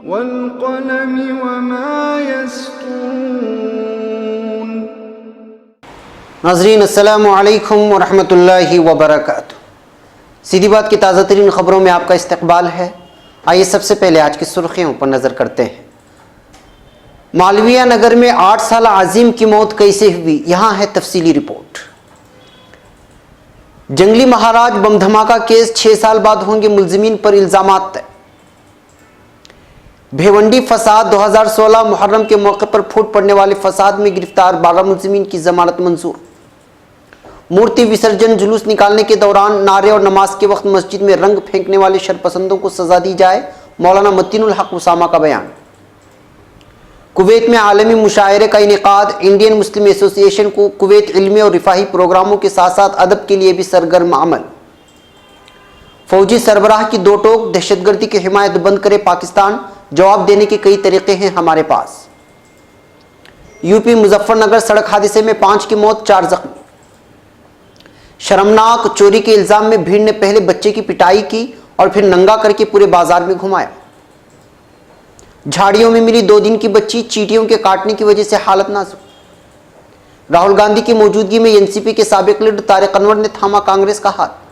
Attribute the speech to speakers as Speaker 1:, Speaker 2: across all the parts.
Speaker 1: वल्क़लमि वमा यस्तून।
Speaker 2: नाज़रीन अस्सलामु अलैकुम वरहमतुल्लाहि वबरकातुहू। सीधी बात की ताज़ा तरीन ख़बरों में आपका इस्तकबाल है। आइए सबसे पहले आज की सुर्खियों पर नज़र करते हैं। मालवीय नगर में 8 साल आज़िम की मौत कैसे हुई, यहाँ है तफसीली रिपोर्ट। जंगली महाराज बम धमाका केस 6 साल बाद होंगे मुल्ज़िमीन पर इल्ज़ामात तय। भिवंडी फसाद 2016 मुहर्रम के मौके पर फूट पड़ने वाले फसाद में गिरफ्तार 12 मुल्ज़िमीन की जमानत मंजूर। मूर्ति विसर्जन जुलूस निकालने के दौरान नारे और नमाज के वक्त मस्जिद में रंग फेंकने वाले शरपसंदों को सजा दी जाए, मौलाना मतीनुल हक उसामा का बयान। कुवैत में आलमी मुशायरे का इनेकाद, इंडियन मुस्लिम एसोसिएशन को कुवैत इल्मी और रिफाही प्रोग्रामों के साथ साथ अदब के लिए भी सरगर्म अमल। फौजी सरबराह की दो टोक, दहशतगर्दी की हिमायत बंद करे पाकिस्तान, जवाब देने के कई तरीके हैं हमारे पास। यूपी मुजफ्फरनगर सड़क हादसे में 5 की मौत, 4 जख्मी। शर्मनाक चोरी के इल्जाम में भीड़ ने पहले बच्चे की पिटाई की और फिर नंगा करके पूरे बाजार में घुमाया। झाड़ियों में मिली 2 दिन की बच्ची, चींटियों के काटने की वजह से हालत नाजुक। राहुल गांधी की मौजूदगी में एनसीपी के साबिक लीडर तारिक अनवर ने थामा कांग्रेस का हाथ।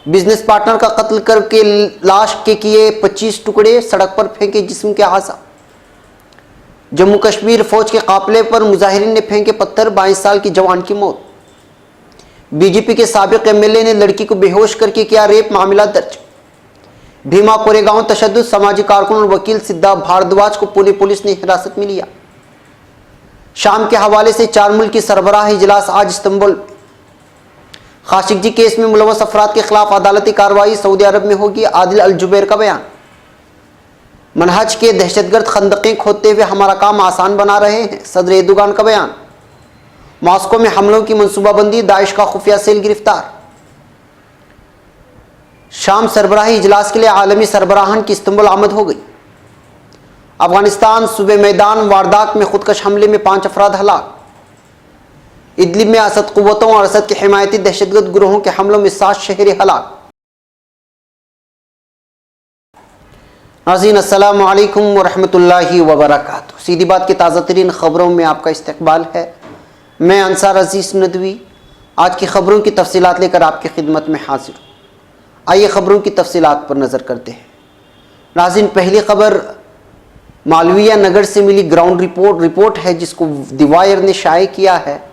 Speaker 2: बिजनेस पार्टनर का कत्ल करके लाश के किए 25 टुकड़े, सड़क पर फेंके जिस्म के आज़ा। जम्मू कश्मीर फौज के काफिले पर मुजाहिरीन ने फेंके पत्थर, 22 साल की जवान की मौत। बीजेपी के साबिक एमएलए ने लड़की को बेहोश करके किया रेप, मामला दर्ज। भीमा कोरेगांव तशद्दुद, सामाजिक कारकुन और वकील सिद्धार्थ भारद्वाज को पुणे पुलिस ने हिरासत में लिया। शाम के हवाले से 4 मुल्क की सरबराह इजलास आज इस्तांबुल। खाशिकजी केस में मुलव्वस अफराद के खिलाफ अदालती कार्रवाई सऊदी अरब में होगी, आदिल अल जुबैर का बयान। मनहज के दहशतगर्द खंदकें खोदते हुए हमारा काम आसान बना रहे हैं, सदर एर्दोगान का बयान। मॉस्को में हमलों की मंसूबाबंदी, दाइश का खुफिया सेल गिरफ्तार। शाम सरबराही इजलास के लिए आलमी सरबराहान की इस्तांबुल आमद हो गई। अफगानिस्तान सूबे मैदान वारदात में खुदकश हमले में 5 अफराद हलाक। इदलिब में असद कुव्वतों और असद के हिमायती दहशतगर्द गिरोहों के हमलों में 7 शहरी हलाक। नाज़रीन अस्सलामु अलैकुम वरहमतुल्लाहि वबरकातुहू। सीधी बात की ताज़ा तरीन ख़बरों में आपका इस्तकबाल है। मैं अंसार अजीज़ नदवी आज की ख़बरों की तफसीलात लेकर आपकी खिदमत में हाजिर हूँ। आइए ख़बरों की तफसीलात पर नज़र करते हैं। नाज़रीन, पहली ख़बर मालवीय नगर से मिली ग्राउंड रिपोर्ट है, जिसको द वायर ने शाये किया है।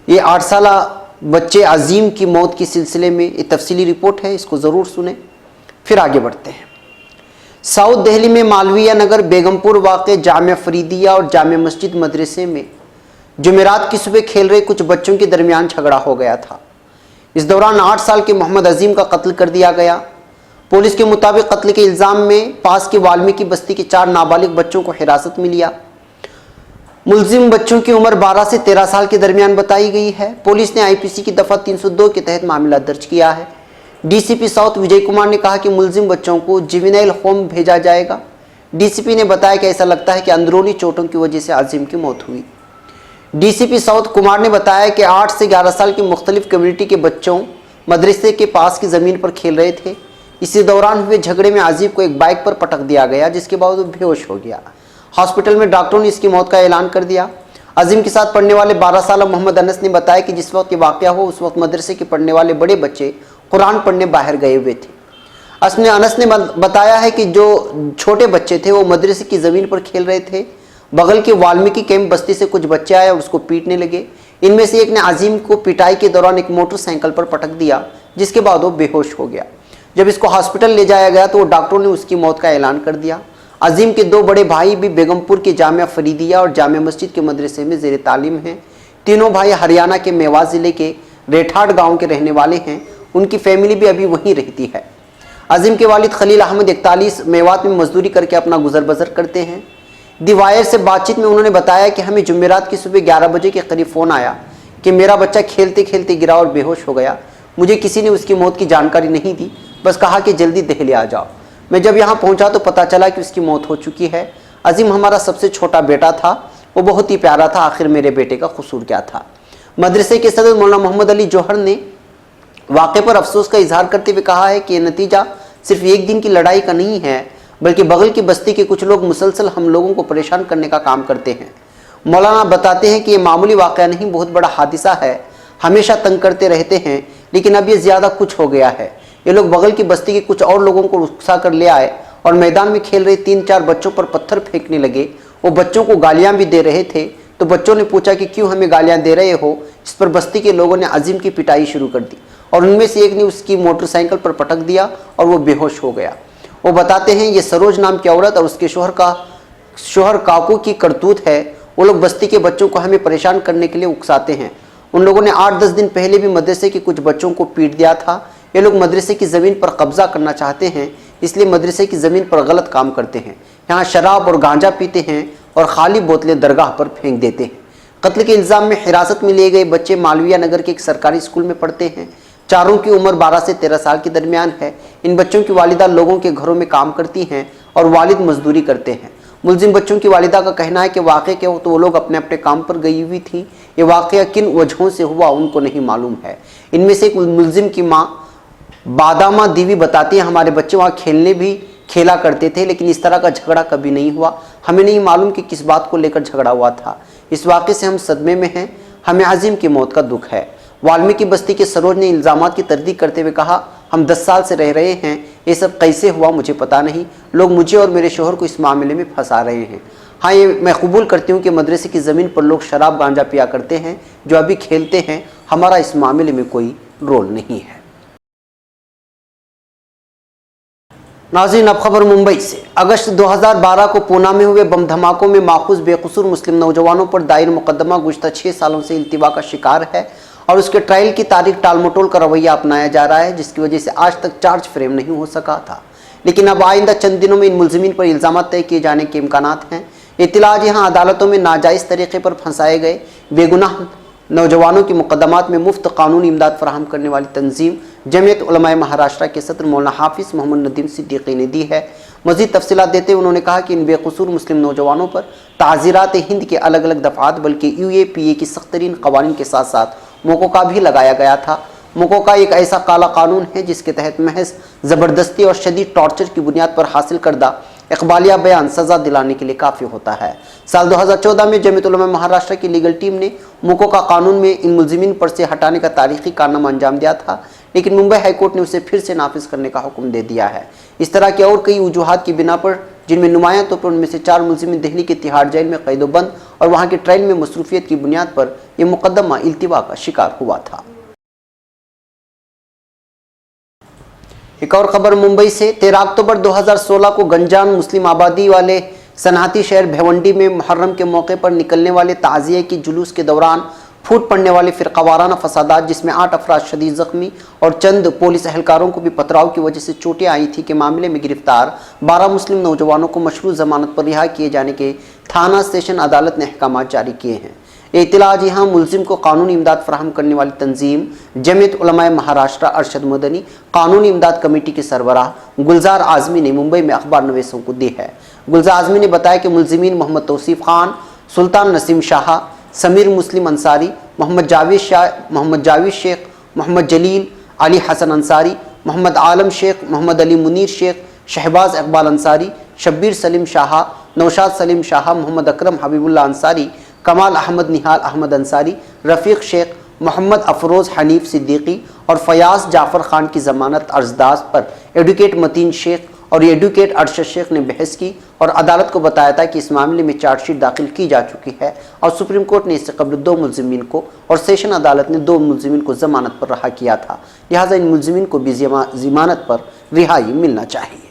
Speaker 2: ये 8 साल बच्चे अजीम की मौत के सिलसिले में ये तफसीली रिपोर्ट है, इसको ज़रूर सुने, फिर आगे बढ़ते हैं। साउथ दिल्ली में मालवीय नगर बेगमपुर वाक़े जामिया फरीदिया और जामिया मस्जिद मदरसे में जुमेरात की सुबह खेल रहे कुछ बच्चों के दरमियान झगड़ा हो गया था। इस दौरान 8 साल के मोहम्मद अजीम का कत्ल कर दिया गया। पुलिस के मुताबिक कत्ल के इल्ज़ाम में पास की वाल्मीकि बस्ती के 4 नाबालिग बच्चों को हिरासत में लिया। मुल्जिम बच्चों की उम्र 12 से 13 साल के दरमियान बताई गई है। पुलिस ने आईपीसी की दफ़ा 302 के तहत मामला दर्ज किया है। डीसीपी साउथ विजय कुमार ने कहा कि मुल्जिम बच्चों को जुवेनाइल होम भेजा जाएगा। डीसीपी ने बताया कि ऐसा लगता है कि अंदरूनी चोटों की वजह से अजीम की मौत हुई। डीसीपी साउथ कुमार ने बताया कि 8 से 11 साल की मुख्तलिफ कम्युनिटी के बच्चों मदरसे के पास की ज़मीन पर खेल रहे थे। इसी दौरान हुए झगड़े में अजीम को एक बाइक पर पटक दिया गया, जिसके बाद वो बेहोश हो गया। हॉस्पिटल में डॉक्टरों ने इसकी मौत का ऐलान कर दिया। अजीम के साथ पढ़ने वाले 12 साल मोहम्मद अनस ने बताया कि जिस वक्त ये वाक़या हो उस वक्त मदरसे के पढ़ने वाले बड़े बच्चे कुरान पढ़ने बाहर गए हुए थे। अनस ने बताया है कि जो छोटे बच्चे थे वो मदरसे की ज़मीन पर खेल रहे थे। बगल के वाल्मीकि कैंप बस्ती से कुछ बच्चे आए और उसको पीटने लगे। इनमें से एक ने अजीम को पिटाई के दौरान एक मोटरसाइकिल पर पटक दिया, जिसके बाद वो बेहोश हो गया। जब इसको हॉस्पिटल ले जाया गया तो डॉक्टरों ने उसकी मौत का ऐलान कर दिया। अजीम के 2 बड़े भाई भी बेगमपुर के जामिया फरीदिया और जामिया मस्जिद के मदरसे में ज़ेर तालीम हैं। तीनों भाई हरियाणा के मेवात ज़िले के रेठाड़ गाँव के रहने वाले हैं। उनकी फैमिली भी अभी वहीं रहती है। अजीम के वालिद खलील अहमद 41 मेवात में मजदूरी करके अपना गुजर बसर करते हैं। द वायर से बातचीत में उन्होंने बताया कि हमें जुमेरात की सुबह 11 बजे के करीब फ़ोन आया कि मेरा बच्चा खेलते खेलते गिरा और बेहोश हो गया। मुझे किसी ने उसकी मौत की जानकारी नहीं दी, बस कहा कि जल्दी दिल्ली आ जाओ। मैं जब यहाँ पहुँचा तो पता चला कि उसकी मौत हो चुकी है। अजीम हमारा सबसे छोटा बेटा था, वो बहुत ही प्यारा था। आखिर मेरे बेटे का कसूर क्या था? मदरसे के सदर मौलाना मोहम्मद अली जौहर ने वाक़े पर अफसोस का इजहार करते हुए कहा है कि यह नतीजा सिर्फ एक दिन की लड़ाई का नहीं है, बल्कि बगल की बस्ती के कुछ लोग मुसलसल हम लोगों को परेशान करने का काम करते हैं। मौलाना बताते हैं कि ये मामूली वाक़या नहीं, बहुत बड़ा हादिसा है। हमेशा तंग करते रहते हैं, लेकिन अब ये ज़्यादा कुछ हो गया है। ये लोग बगल की बस्ती के कुछ और लोगों को उकसा कर ले आए और मैदान में खेल रहे 3-4 बच्चों पर पत्थर फेंकने लगे। वो बच्चों को गालियाँ भी दे रहे थे। तो बच्चों ने पूछा कि क्यों हमें गालियाँ दे रहे हो। इस पर बस्ती के लोगों ने अजीम की पिटाई शुरू कर दी और उनमें से एक ने उसकी मोटरसाइकिल पर पटक दिया और वो बेहोश हो गया। वो बताते हैं ये सरोज नाम की औरत और उसके शोहर काकू की करतूत है। वो लोग बस्ती के बच्चों को हमें परेशान करने के लिए उकसाते हैं। उन लोगों ने 8-10 दिन पहले भी मदरसे के कुछ बच्चों को पीट दिया था। ये लोग मदरसे की ज़मीन पर कब्जा करना चाहते हैं, इसलिए मदरसे की ज़मीन पर गलत काम करते हैं। यहाँ शराब और गांजा पीते हैं और खाली बोतलें दरगाह पर फेंक देते हैं। कत्ल के इल्ज़ाम में हिरासत में लिए गए बच्चे मालविया नगर के एक सरकारी स्कूल में पढ़ते हैं। चारों की उम्र 12 से 13 साल के दरमियान है। इन बच्चों की वालिदा लोगों के घरों में काम करती हैं और वालिद मजदूरी करते हैं। मुलजिम बच्चों की वालिदा का कहना है कि वाक़े के वक्त वो लोग अपने अपने काम पर गई हुई थी। ये वाक़या किन वजहों से हुआ उनको नहीं मालूम है। इनमें से एक मुलजिम की माँ बादामा दीवी बताती है, हमारे बच्चे वहाँ खेलने भी खेला करते थे, लेकिन इस तरह का झगड़ा कभी नहीं हुआ। हमें नहीं मालूम कि किस बात को लेकर झगड़ा हुआ था। इस वाक़े से हम सदमे में हैं। हमें अजीम की मौत का दुख है। वाल्मीकि बस्ती के सरोज ने इल्ज़ामात की तरदीद करते हुए कहा, हम 10 साल से रह रहे हैं, ये सब कैसे हुआ मुझे पता नहीं। लोग मुझे और मेरे शोहर को इस मामले में फंसा रहे हैं। हाँ, ये मैं कबूल करती हूँ कि मदरसे की ज़मीन पर लोग शराब गांजा पिया करते हैं जो अभी खेलते हैं। हमारा इस मामले में कोई रोल नहीं है। नाज़रीन, अब खबर मुंबई से। अगस्त 2012 को पूना में हुए बम धमाकों में माखूज बेकसूर मुस्लिम नौजवानों पर दायर मुकदमा गुज़श्ता 6 सालों से इल्तिवा का शिकार है और उसके ट्रायल की तारीख टालमटोल का रवैया अपनाया जा रहा है, जिसकी वजह से आज तक चार्ज फ्रेम नहीं हो सका था। लेकिन अब आइंदा चंद दिनों में इन मुलजिमीन पर इल्ज़ाम तय किए जाने के इम्कानात हैं। इत्तला यहाँ अदालतों में नाजायज़ तरीके पर फंसाए गए बेगुनाह नौजवानों की मुकदमात में मुफ्त कानूनी इमदाद फराहम करने वाली तंजीम जमीयत उलमाए महाराष्ट्र के सदर मौलाना हाफिज़ मोहम्मद नदीम सिद्दीकी ने दी है। मज़ीद तफसीलात देते हुए उन्होंने कहा कि इन बेकसूर मुस्लिम नौजवानों पर ताज़ीरात हिंद के अलग अलग दफ़ात बल्कि UAPA की सख्त तरीन कवानीन के साथ साथ मोकोका भी लगाया गया था। मोकोका एक ऐसा काला कानून है जिसके तहत महज ज़बरदस्ती और शदीद टॉर्चर की बुनियाद पर हासिल करदा इकबालिया बयान सज़ा दिलाने के लिए काफ़ी होता है। साल 2014 में जमीयत उलमा महाराष्ट्र की लीगल टीम ने मोकोका कानून में इन मुलजिमीन पर से हटाने का तारीखी कारनामा अंजाम दिया था, लेकिन मुंबई हाईकोर्ट ने उसे फिर से नाफिज करने का हुक्म दे दिया है। इस तरह के और कई वजूहात की बिना पर, जिनमें नुमायां तौर पर उनमें से 4 मुलजिमीन दिल्ली के तिहाड़ जेल में कैदोबंद और वहाँ के ट्रायल में मसरूफियत की बुनियाद पर यह मुकदमा इल्तिवा का शिकार हुआ था। एक और खबर मुंबई से। 13 अक्टूबर 2016 को गंजान मुस्लिम आबादी वाले सनहती शहर भिवंडी में मुहर्रम के मौके पर निकलने वाले ताज़िये की जुलूस के दौरान फूट पड़ने वाले फ़िरक़ावाराना फसादात, जिसमें 8 अफराद शदीद ज़ख्मी और चंद पुलिस एहलकारों को भी पथराव की वजह से चोटें आई थी के मामले में गिरफ्तार 12 मुस्लिम नौजवानों को मशरूत ज़मानत पर रिहा किए जाने के थाना सेशन अदालत ने अहकाम जारी किए हैं। इत्तला यहाँ मुलजिम को कानूनी इमदाद फराहम करने वाली तंजीम जमीयत उलमाए महाराष्ट्र अरशद मदनी कानूनी इमदाद कमेटी के सरबराह गुलजार आज़मी ने मुंबई में अखबार नवीसों को दी है। गुलजार आज़मी ने बताया कि मुलजिमीन मोहम्मद तौसीफ खान, सुल्तान नसीम शाह, समीर मुस्लिम अंसारी, मोहम्मद जावेद शेख, मोहम्मद जलील, अली हसन अंसारी, मोहम्मद आलम शेख, मोहम्मद अली मुनीर शेख, शहबाज इकबाल अंसारी, शब्बीर सलीम शाह, नौशाद सलीम शाह, मोहम्मद अकरम हबीबुल्लाह अंसारी, कमाल अहमद निहाल अहमद अंसारी, रफ़ीक शेख, मोहम्मद अफरोज़ हनीफ सिद्दीकी और फयाज जाफ़र खान की ज़मानत अर्जदाश्त पर एडवोकेट मतीन शेख और एडवोकेट अरशद शेख ने बहस की और अदालत को बताया था कि इस मामले में चार्जशीट दाखिल की जा चुकी है और सुप्रीम कोर्ट ने इससे कबल 2 मुलजिमीन को और सेशन अदालत ने 2 मुलजिमीन को ज़मानत पर रहा किया था। लिहाजा इन मुलजिमीन को भी ज़मानत पर रिहाई मिलना चाहिए।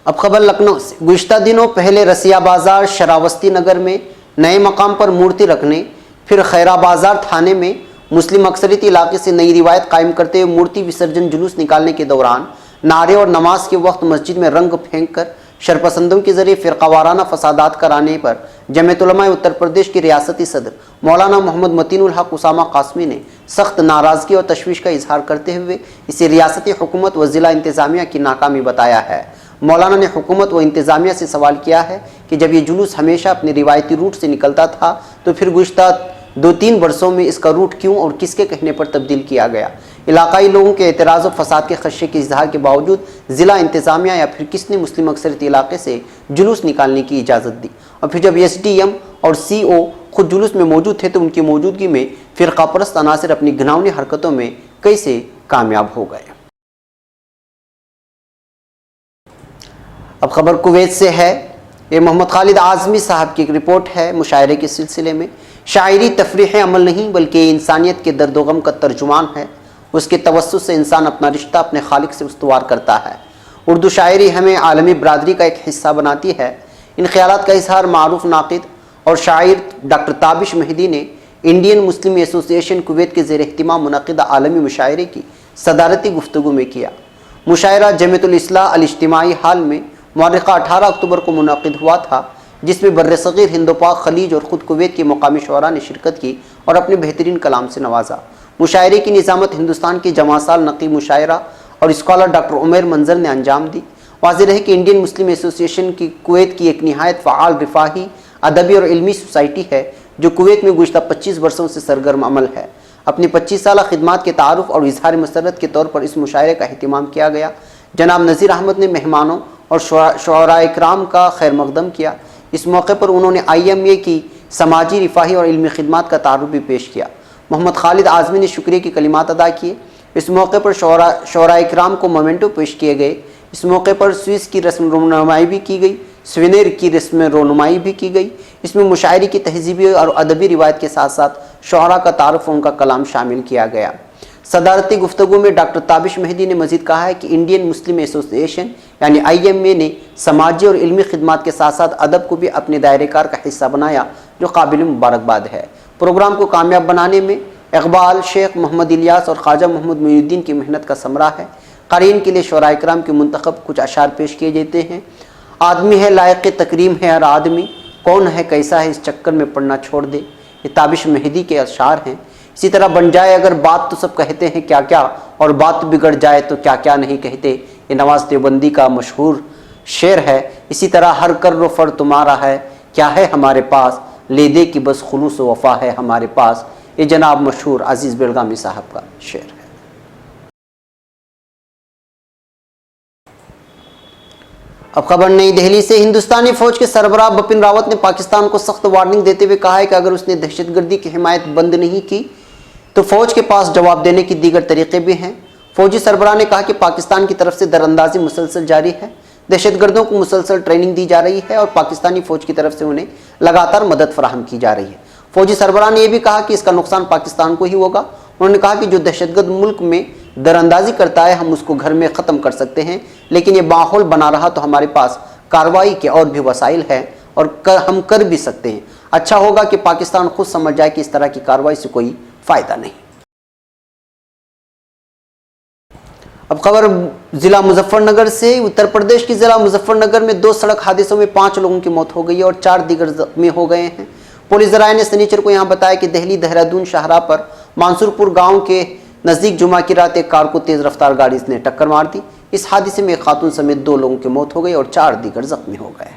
Speaker 2: अब खबर लखनऊ से। गुज़श्ता दिनों पहले रसिया बाज़ार शरावस्ती नगर में नए मकाम पर मूर्ति रखने, फिर खैरा बाज़ार थाने में मुस्लिम अक्सरियती इलाके से नई रिवायत कायम करते हुए मूर्ति विसर्जन जुलूस निकालने के दौरान नारे और नमाज के वक्त मस्जिद में रंग फेंक कर शरपसंदों के जरिए फ़िरक़ावाराना फसादात कराने पर जमीयत उलमा उत्तर प्रदेश के रियासती सदर मौलाना मोहम्मद मतीनुल हक उसामा कासमी ने सख्त नाराज़गी और तशवीश का इजहार करते हुए इसे रियासती हुकूमत व ज़िला इंतज़ामिया की नाकामी बताया है। मौलाना ने हुकूमत व इंतज़ामिया से सवाल किया है कि जब ये जुलूस हमेशा अपने रिवायती रूट से निकलता था तो फिर गुज़श्ता 2-3 वर्षों में इसका रूट क्यों और किसके कहने पर तब्दील किया गया। इलाकाई लोगों के एतराज़ और फसाद के खदशे के इजहार के बावजूद ज़िला इंतज़ामिया या फिर किसने मुस्लिम अक्सरियत इलाके से जुलूस निकालने की इजाज़त दी। और फिर जब SDM और CO खुद जुलूस में मौजूद थे तो उनकी मौजूदगी में फ़िरका परस्त अनासर अपनी घिनौनी हरकतों में कैसे कामयाब हो गए। अब खबर कुवैत से है। ये मोहम्मद खालिद आज़मी साहब की एक रिपोर्ट है। मुशायरे के सिलसिले में शायरी तफरीह अमल नहीं बल्कि इंसानियत के दर्द व गम का तर्जुमान है। उसके तवस्सुस से इंसान अपना रिश्ता अपने खालिक से उस्तवार करता है। उर्दू शायरी हमें आलमी बरादरी का एक हिस्सा बनाती है। इन ख्यालात का इजहार मारूफ नाक़िद और शायर डॉक्टर ताबिश मेहदी ने इंडियन मुस्लिम एसोसिएशन कुवैत के ज़ेर एहतिमाम मुनक़िदा आलमी मुशायरे की सदारती गुफ्तगू में किया। मुशायरा जमीयतुल इस्लाह अल इज्तिमाई हाल में मुअर्रिखा 18 अक्टूबर को मुनक़िद हुआ था, जिसमें बर्र-ए-सग़ीर हिंद-ओ-पाक खलीज और ख़ुद कुवैत के मकामी शुअरा ने शिरकत की और अपने बेहतरीन कलाम से नवाजा। मुशायरे की निज़ामत हिंदुस्तान के जमासाल नक़ी मुशायरा और स्कॉलर डॉक्टर उमैर मंजर ने अंजाम दी। वाज़ेह है कि इंडियन मुस्लिम एसोसिएशन की कुवैत की एक निहायत फ़आल रिफ़ाही अदबी और इल्मी सोसाइटी है जो कुवैत में गुज़श्ता 25 वर्षों से सरगर्म अमल है। अपनी 25 साला खिदमात के तारुफ और इजहार मसरत के तौर पर इस मुशायरे का अहतमाम किया गया। जनाब नज़ीर अहमद ने मेहमानों और शुअराए किराम का खैर मकदम किया। इस मौके पर उन्होंने IMA की समाजी रिफाही और इल्मी खिदमात का तारुफ भी पेश किया। मोहम्मद खालिद आज़मी ने शुक्रिया की कलिमात अदा किए। इस मौके पर शुअराए किराम को मोमेंटो पेश किए गए। इस मौके पर स्विस की रस्म रोनुमाई भी की गई, स्वेनेर की रस्म रोनुमाई भी की गई। इसमें मुशायरे की तहजीबी और अदबी रिवायत के साथ साथ शुअरा का तारुफ और उनका कलाम शामिल किया गया। सदारती गुफ्तगू में डॉक्टर ताबिश मेहदी ने मजीद कहा है कि इंडियन मुस्लिम एसोसिएशन यानी IMA ने समाजी और इल्मी खिदमात के साथ साथ अदब को भी अपने दायरेकार का हिस्सा बनाया, जो काबिल मुबारकबाद है। प्रोग्राम को कामयाब बनाने में इकबाल शेख, मोहम्मद इलियास और ख्वाजा मोहम्मद मोइनुद्दीन की मेहनत का समरा है। क़ारीन के लिए शुअराए किराम के मुंतखब कुछ अशार पेश किए जाते हैं। आदमी है लायक तकरीम है हर आदमी, कौन है कैसा है इस चक्कर में पढ़ना छोड़ दे। ये ताबिश मेहदी के अशार हैं। इसी तरह बन जाए अगर बात तो सब कहते हैं क्या क्या, और बात बिगड़ जाए तो क्या क्या नहीं कहते। ये नवाज देवबंदी का मशहूर शेर है। इसी तरह हर कर्र फर तुम्हारा है, क्या है हमारे पास, ले दे की बस खुलूस व वफा है हमारे पास। ये जनाब मशहूर अजीज़ बेलगामी साहब का शेर है। अब खबर नई दिल्ली से। हिंदुस्तानी फौज के सरबराह बिपिन रावत ने पाकिस्तान को सख्त वार्निंग देते हुए कहा है कि अगर उसने दहशतगर्दी की हिमायत बंद नहीं की तो फौज के पास जवाब देने की दीगर तरीके भी हैं। फौजी सरबराह ने कहा कि पाकिस्तान की तरफ से दरअंदाजी मुसलसल जारी है। दहशतगर्दों को मुसलसल ट्रेनिंग दी जा रही है और पाकिस्तानी फौज की तरफ से उन्हें लगातार मदद फराहम की जा रही है। फौजी सरबराह ने यह भी कहा कि इसका नुकसान पाकिस्तान को ही होगा। उन्होंने कहा कि जो दहशतगर्द मुल्क में दरअंदाजी करता है हम उसको घर में ख़त्म कर सकते हैं, लेकिन ये माहौल बना रहा तो हमारे पास कार्रवाई के और भी वसाइल हैं और हम कर भी सकते हैं। अच्छा होगा कि पाकिस्तान खुद समझ जाए कि इस तरह की कार्रवाई से कोई फ़ायदा नहीं। अब खबर ज़िला मुजफ्फरनगर से। उत्तर प्रदेश की ज़िला मुजफ्फरनगर में 2 सड़क हादसों में 5 लोगों की मौत हो गई और 4 दीगर जख्मी हो गए हैं। पुलिस ज़राए ने शनिचर को यहाँ बताया कि दिल्ली देहरादून शाहराह पर मानसूरपुर गांव के नज़दीक जुमा की रात एक कार को तेज़ रफ्तार गाड़ी ने टक्कर मार दी। इस हादसे में एक खातून समेत 2 लोगों की मौत हो गई और 4 दीगर जख्मी हो गए।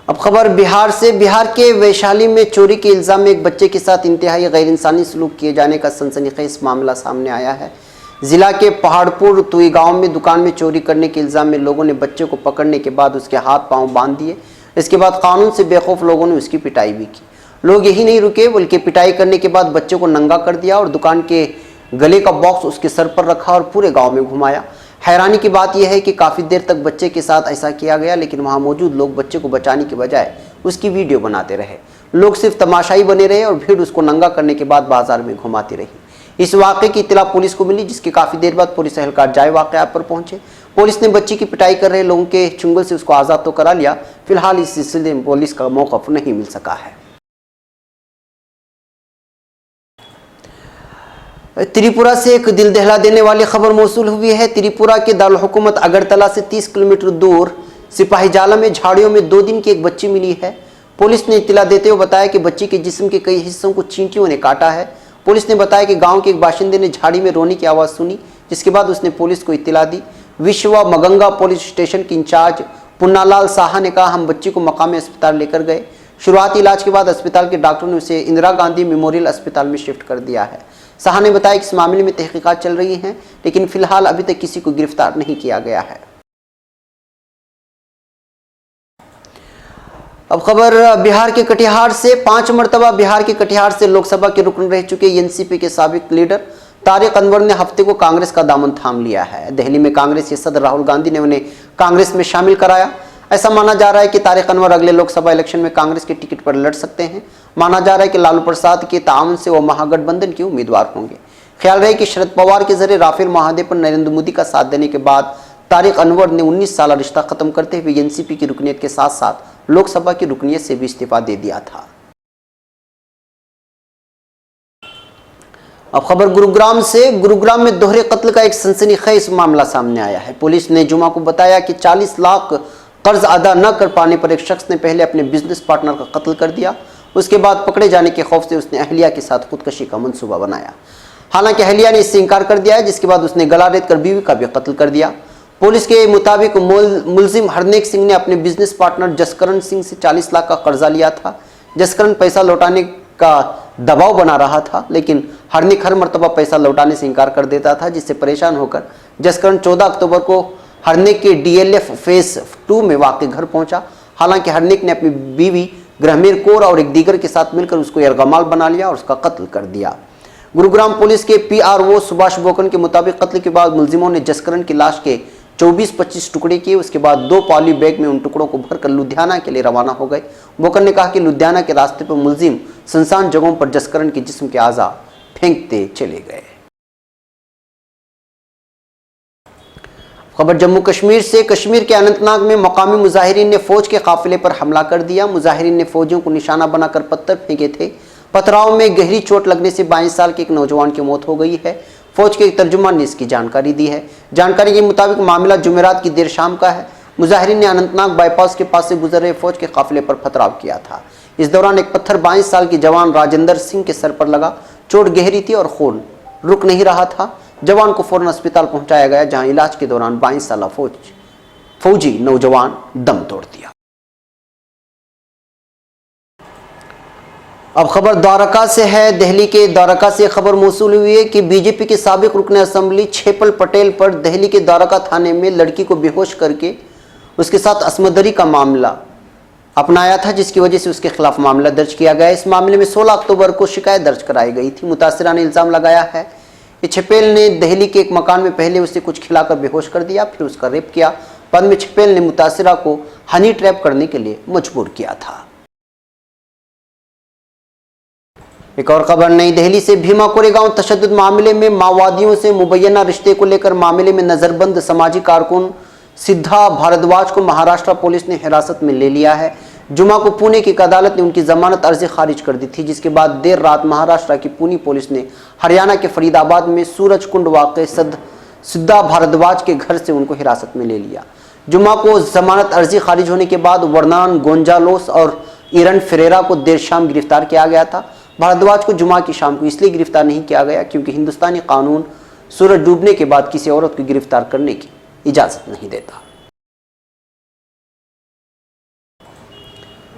Speaker 2: अब खबर बिहार से। बिहार के वैशाली में चोरी के इल्ज़ाम में एक बच्चे के साथ इंतहाई गैर इंसानी सलूक किए जाने का सनसनीखेज मामला सामने आया है। जिला के पहाड़पुर तुई गांव में दुकान में चोरी करने के इल्ज़ाम में लोगों ने बच्चे को पकड़ने के बाद उसके हाथ पांव बांध दिए। इसके बाद कानून से बेखौफ लोगों ने उसकी पिटाई भी की। लोग यही नहीं रुके बल्कि पिटाई करने के बाद बच्चे को नंगा कर दिया और दुकान के गले का बॉक्स उसके सर पर रखा और पूरे गांव में घुमाया। हैरानी की बात यह है कि काफ़ी देर तक बच्चे के साथ ऐसा किया गया, लेकिन वहां मौजूद लोग बच्चे को बचाने के बजाय उसकी वीडियो बनाते रहे। लोग सिर्फ तमाशाई बने रहे और भीड़ उसको नंगा करने के बाद बाजार में घुमाती रही। इस वाक़े की इत्तला पुलिस को मिली, जिसके काफ़ी देर बाद पुलिस एहलकार जाए वाक़या पर पहुंचे। पुलिस ने बच्ची की पिटाई कर रहे लोगों के चुंगल से उसको आज़ाद तो करा लिया। फिलहाल इस सिलसिले में पुलिस का मौक़िफ़ नहीं मिल सका है। त्रिपुरा से एक दिल दहला देने वाली खबर मौसूल हुई है। त्रिपुरा के दारुल हुकूमत अगरतला से 30 किलोमीटर दूर सिपाहीजाला में झाड़ियों में 2 दिन की एक बच्ची मिली है। पुलिस ने इत्तला देते हुए बताया कि बच्ची के जिस्म के कई हिस्सों को चींटियों ने काटा है। पुलिस ने बताया कि गांव के एक बाशिंदे ने झाड़ी में रोने की आवाज़ सुनी, जिसके बाद उसने पुलिस को इत्तला दी। विश्वा मगंगा पुलिस स्टेशन के इंचार्ज पुन्नालाल साहा ने कहा, हम बच्ची को मकामी अस्पताल लेकर गए। शुरुआती इलाज के बाद अस्पताल के डॉक्टरों ने उसे इंदिरा गांधी मेमोरियल अस्पताल में शिफ्ट कर दिया है। साहा ने बताया कि इस मामले में तहकीकात चल रही हैं, लेकिन फिलहाल अभी तक किसी को गिरफ्तार नहीं किया गया है। अब खबर बिहार के कटिहार से। 5 मरतबा बिहार के कटिहार से लोकसभा के रुकन रह चुके एनसीपी के साबिक लीडर तारिक अनवर ने हफ्ते को कांग्रेस का दामन थाम लिया है। दिल्ली में कांग्रेस के सदर राहुल गांधी ने उन्हें कांग्रेस में शामिल कराया। ऐसा माना जा रहा है कि तारिक अनवर अगले लोकसभा इलेक्शन में कांग्रेस के टिकट पर लड़ सकते हैं। माना जा रहा है कि लालू प्रसाद के ताउन से वो महागठबंधन के उम्मीदवार होंगे। ख्याल रहे कि शरद पवार के जरिए राफेल महादे पर नरेंद्र मोदी का साथ देने के बाद तारिक अनवर ने 19 साल रिश्ता खत्म करते हुए एनसीपी की रुकनीत के साथ साथ लोकसभा की रुकनीत से भी इस्तीफा दे दिया था। अब खबर गुरुग्राम से। गुरुग्राम में दोहरे कत्ल का एक सनसनीखेज मामला सामने आया है। पुलिस ने जुमा को बताया कि 40 लाख कर्ज अदा न कर पाने पर एक शख्स ने पहले अपने बिजनेस पार्टनर का कत्ल कर दिया। उसके बाद पकड़े जाने के खौफ से उसने अहलिया के साथ खुदकशी का मंसूबा बनाया। हालांकि अहलिया ने इससे इनकार कर दिया है, जिसके बाद उसने गला रेत कर बीवी का भी कत्ल कर दिया। पुलिस के मुताबिक मुलजिम हरनेक सिंह ने अपने बिजनेस पार्टनर जसकरण सिंह से 40 लाख का कर्जा लिया था। जसकरण पैसा लौटाने का दबाव बना रहा था, लेकिन हरनेक हर मरतबा पैसा लौटाने से इनकार कर देता था, जिससे परेशान होकर जसकरण 14 अक्टूबर को हरनेक के डीएलएफ फेज 2 में वाक़ घर पहुंचा। हालांकि हरनेक ने अपनी बीवी ग्रहमीर कौर और एक दीगर के साथ मिलकर उसको यरगमाल बना लिया और उसका कत्ल कर दिया। गुरुग्राम पुलिस के पीआरओ सुभाष बोकन के मुताबिक कत्ल के बाद मुलजिमों ने जसकरण की लाश के 24-25 टुकड़े किए। उसके बाद 2 पॉली बैग में उन टुकड़ों को भरकर लुधियाना के लिए रवाना हो गए। बोकन ने कहा कि लुधियाना के रास्ते पर मुलजिम सुनसान जगहों पर जसकरण के जिस्म के आज़ा फेंकते चले गए। खबर जम्मू कश्मीर से। कश्मीर के अनंतनाग में मकामी मुजाहिरीन ने फौज के काफिले पर हमला कर दिया। मुजाहिरीन ने फौजियों को निशाना बनाकर पत्थर फेंके थे। पथराव में गहरी चोट लगने से 22 साल के एक नौजवान की मौत हो गई है। फौज के एक तर्जुमान ने इसकी जानकारी दी है। जानकारी के मुताबिक मामला जुमेरात की देर शाम का है। मुजाहिरीन ने अनंतनाग बाईपास के पास से गुजर रहे फौज के काफिले पर पथराव किया था। इस दौरान एक पत्थर 22 साल के जवान राजेंद्र सिंह के सर पर लगा। चोट गहरी थी और खून रुक नहीं रहा था। जवान को फौरन अस्पताल पहुंचाया गया, जहां इलाज के दौरान 22 साल फौजी नौजवान दम तोड़ दिया। अब खबर द्वारका से है। दिल्ली के द्वारका से खबर मौसूल हुई है कि बीजेपी के साबिक रुकन असेंबली छेपल पटेल पर दिल्ली के द्वारका थाने में लड़की को बेहोश करके उसके साथ असमदरी का मामला अपनाया था, जिसकी वजह से उसके खिलाफ मामला दर्ज किया गया। इस मामले में 16 अक्टूबर को शिकायत दर्ज कराई गई थी। मुतासिरा ने इल्जाम लगाया है कि छपेल ने दिल्ली के एक मकान में पहले उसे कुछ खिलाकर बेहोश कर दिया, फिर उसका रेप किया। बाद में छपेल ने मुतासिरा को हनी ट्रैप करने के लिए मजबूर किया था। एक और खबर नई दिल्ली से। भीमा कोरेगांव तशद्दुद मामले में माओवादियों से मुबैना रिश्ते को लेकर मामले में नजरबंद समाजी कारकुन सिद्धा भारद्वाज को महाराष्ट्र पुलिस ने हिरासत में ले लिया है। जुमा को पुणे की एक अदालत ने उनकी जमानत अर्जी खारिज कर दी थी, जिसके बाद देर रात महाराष्ट्र की पुणे पुलिस ने हरियाणा के फरीदाबाद में सूरज कुंड वाक़ सिद्धा भारद्वाज के घर से उनको हिरासत में ले लिया। जुमा को जमानत अर्जी खारिज होने के बाद वर्नान गोंजालोस और इरन फेरेरा को देर शाम गिरफ्तार किया गया था। भारद्वाज को जुमा की शाम को इसलिए गिरफ्तार नहीं किया गया क्योंकि हिंदुस्तानी कानून सूरज डूबने के बाद किसी औरत को गिरफ्तार करने की इजाजत नहीं देता।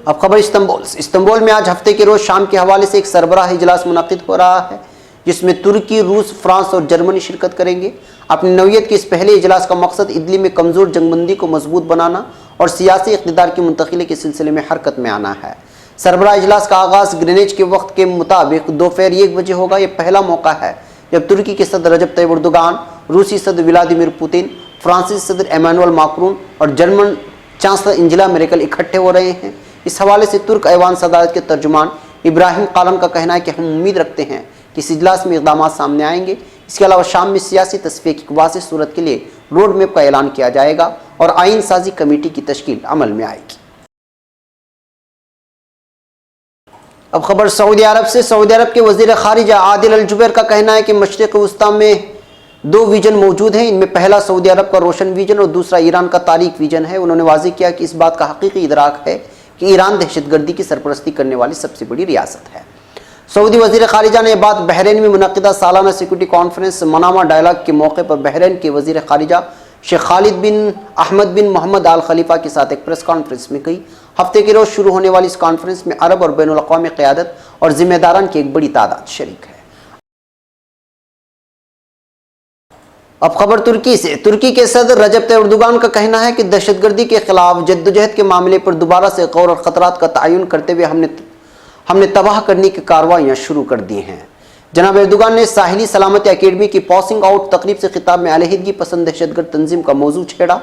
Speaker 2: अब खबर इस्तांबुल में आज हफ्ते के रोज शाम के हवाले से एक सरबराह इजलास मुनक्किद हो रहा है, जिसमें तुर्की, रूस, फ्रांस और जर्मनी शिरकत करेंगे। अपनी नौयत के इस पहले इजलास का मकसद इदली में कमजोर जंगबंदी को मजबूत बनाना और सियासी इक़्तिदार की मुंतकिली के सिलसिले में हरकत में आना है। सरबराह इजलास का आगाज ग्रीनिच के वक्त के मुताबिक दोपहर 1 बजे होगा। यह पहला मौका है जब तुर्की के सदर रजब तैयब एर्दोगान, रूसी सदर व्लादिमीर पुतिन, फ्रांसीसी सदर एमानुएल मैक्रोन और जर्मन चांसलर एंजेला मेर्केल इकट्ठे हो रहे हैं। इस हवाले से तुर्क ऐवान सदारत के तर्जुमान इब्राहिम कालम का कहना है कि हम उम्मीद रखते हैं कि इस इजलास में इक़दाम सामने आएंगे। इसके अलावा शाम में सियासी तस्फीक की वाज़ेह सूरत के लिए रोड मैप का ऐलान किया जाएगा और आइन साजी कमेटी की तश्कील अमल में आएगी। अब खबर सऊदी अरब से। सऊदी अरब के वज़ीर ख़ारिजा आदिल अल जुबैर का कहना है कि मशरिक़ वस्ता में 2 विजन मौजूद हैं। इनमें पहला सऊदी अरब का रोशन विजन और दूसरा ईरान का तारीक विजन है। उन्होंने वाज़ेह किया कि इस बात का हकीकी इदराक है कि ईरान दहशतगर्दी की सरपरस्ती करने वाली सबसे बड़ी रियासत है। सऊदी वज़ीर ख़ारिजा ने यह बात बहरीन में मुनक़िदा सालाना सिक्योरिटी कॉन्फ्रेंस मनामा डायलॉग के मौके पर बहरीन के वज़ीर ख़ारिजा शेख खालिद बिन अहमद बिन मोहम्मद आल खलीफा के साथ एक प्रेस कॉन्फ्रेंस में कही। हफ्ते के रोज शुरू होने वाली इस कॉन्फ्रेंस में अरब और बैनुल अक़वामी क़यादत और जिम्मेदारान की एक बड़ी तादाद शरीक है। अब खबर तुर्की से। तुर्की के सदर रजब तैयब एर्दोगान का कहना है कि दहशतगर्दी के खिलाफ जद्दोजहद के मामले पर दोबारा से गौर और खतरात का तयन करते हुए हमने तबाह करने की कार्रवाइयाँ शुरू कर दी हैं। जनाब एर्दोगान ने साहिली सलामती अकेडमी की पासिंग आउट तकरीब से खिताब में अलहदगी पसंद दहशतगर्द तंजीम का मौजू छेड़ा।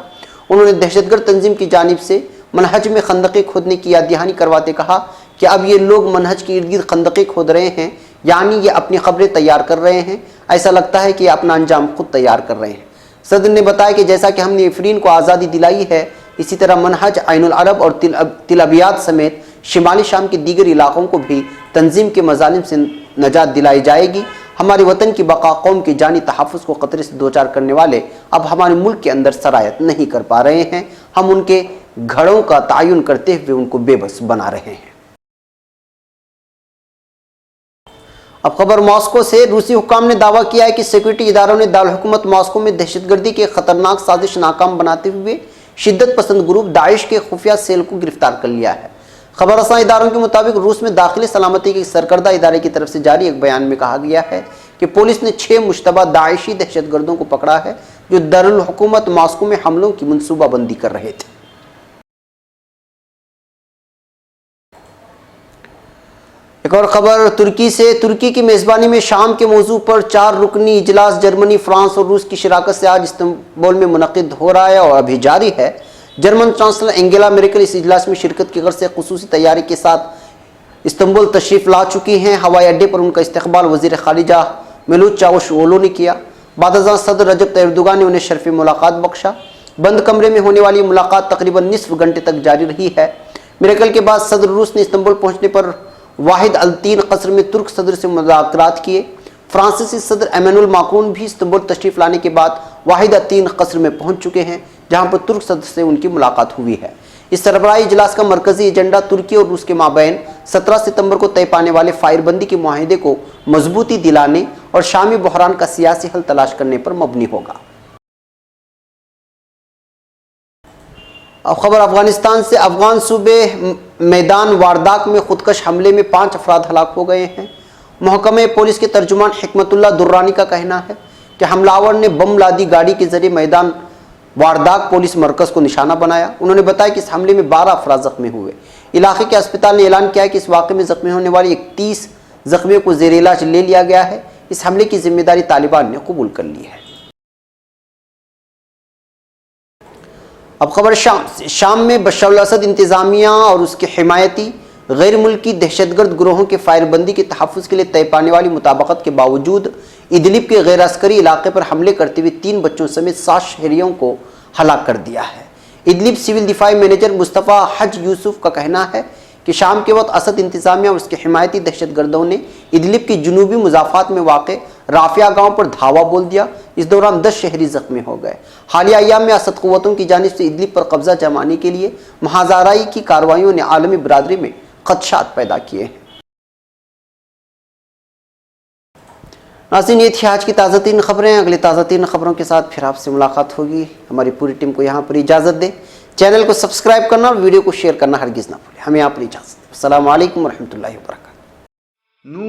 Speaker 2: उन्होंने दहशतगर्द तंजीम की जानिब से मनहज में खंदकें खोदने की याद दहानी करवाते कहा कि अब ये लोग मनहज के इर्द गिर्द खंदकें खोद रहे हैं, यानी ये अपनी खबरें तैयार कर रहे हैं। ऐसा लगता है कि ये अपना अंजाम खुद तैयार कर रहे हैं। सदर ने बताया कि जैसा कि हमने अफरीन को आज़ादी दिलाई है, इसी तरह मनहज ऐनुल अरब और तिल अबियाद समेत शिमाली शाम के दीगर इलाकों को भी तंजीम के मजालिम से नजात दिलाई जाएगी। हमारे वतन की बका, कौम की जानी तहफ़्फ़ुज़ को ख़तरे से दो चार करने वाले अब हमारे मुल्क के अंदर सरायत नहीं कर पा रहे हैं। हम उनके घड़ों का तयन करते हुए उनको बेबस बना रहे हैं। अब खबर मॉस्को से। रूसी हुक्काम ने दावा किया है कि सिक्योरिटी इदारों ने दारुल हुकूमत मॉस्को में दहशतगर्दी के खतरनाक साजिश नाकाम बनाते हुए शिद्दत पसंद ग्रुप दाइश के खुफिया सेल को गिरफ्तार कर लिया है। खबर रसां इदारों के मुताबिक रूस में दाखिली सलामती के सरकर्दा इदारे की तरफ से जारी एक बयान में कहा गया है कि पुलिस ने 6 मुश्तबा दाइशी दहशतगर्दों को पकड़ा है जो दारुल हुकूमत मॉस्को में हमलों की मनसूबाबंदी कर रहे थे। एक और खबर तुर्की से। तुर्की की मेज़बानी में शाम के मौजू पर 4 रुकनी इजलास जर्मनी, फ्रांस और रूस की शिराकत से आज इस्तांबुल में मुनक़िद हो रहा है और अभी जारी है। जर्मन चांसलर एंगेला मेर्केल इस इजलास में शिरकत की गर्ज से खुसूसी तैयारी के साथ इस्तांबुल तशरीफ़ ला चुकी हैं। हवाई अड्डे पर उनका इस्तकबाल वज़ीर ख़ारिजा मेलूत चावुशओग्लू ने किया। बादशाह सदर रजब तैयब एर्दोगान ने उन्हें शर्फ़ी मुलाकात बख्शा। बंद कमरे में होने वाली मुलाकात तकरीबन निसफ घंटे तक जारी रही है। मेर्केल के बाद सदर रूस ने इस्तांबुल पहुँचने पर वाहिद अल तीन कस्र में तुर्क सदर से मुज़ाकरात किए। फ्रांसीसी सदर एमेनुअल माक्रोन भी इस्तांबुल तशरीफ़ लाने के बाद वाहिद अल तीन कस्र में पहुंच चुके हैं, जहां पर तुर्क सदर से उनकी मुलाकात हुई है। इस सरबराही इजलास का मरकजी एजेंडा तुर्की और रूस के माबैन 17 सितंबर को तय पाने वाले फायरबंदी के मुआहिदे को मजबूती दिलाने और शामी बहरान का सियासी हल तलाश करने पर मबनी होगा। अब खबर अफगानिस्तान से। अफगान सूबे मैदान वारदाक में खुदकश हमले में 5 अफराद हलाक हो गए हैं। महकमे पुलिस के तर्जुमान हिकमतुल्लाह दुर्रानी का कहना है कि हमलावर ने बम लादी गाड़ी के जरिए मैदान वारदाक पुलिस मरकज़ को निशाना बनाया। उन्होंने बताया कि इस हमले में 12 अफराद जख्मी हुए। इलाके के अस्पताल ने ऐलान किया है कि इस वाक़े में जख्मी होने वाले 31 जख्मियों को ज़ेर इलाज ले लिया गया है। इस हमले की जिम्मेदारी तालिबान ने कबूल कर ली है। अब खबर शाम से। शाम में बशर अल असद इंतज़ामिया और उसके हिमायती गैर मुल्की दहशतगर्द ग्रोहों के फायरबंदी के तहफ़्फ़ुज़ के लिए तय पाने वाली मुताबकत के बावजूद इदलिब के गैर अस्करी इलाके पर हमले करते हुए 3 बच्चों समेत 7 शहरियों को हलाक कर दिया है। इदलिब सिविल दिफाई मैनेजर मुस्तफ़ा हज यूसुफ का कहना है कि शाम के वक्त असद इंतज़ामिया और उसके हिमायती दहशतगर्दों ने इदलिब के जुनूबी मुजाफ़ात में वाक़ राफिया गांव पर धावा बोल दिया। इस दौरान 10 शहरी जख्मी हो गए। हालिया अय्याम में असद क़ुव्वतों की जानिब से इदलिब पर कब्जा जमाने के लिए महाज़ाराई की कार्रवाइयों ने आलमी बरादरी में खदशात पैदा किए हैं। नाज़रीन, ये थी आज की ताज़ा तीन खबरें। अगली ताज़ा तीन खबरों के साथ फिर आपसे मुलाकात होगी। हमारी पूरी टीम को यहाँ पर इजाज़त दें। चैनल को सब्सक्राइब करना और वीडियो को शेयर करना हरगिज़ ना भूलें। हमें यहाँ पर इजाज़त दें। अस्सलामु अलैकुम वरहमतुल्लाहि वबरकातुहू।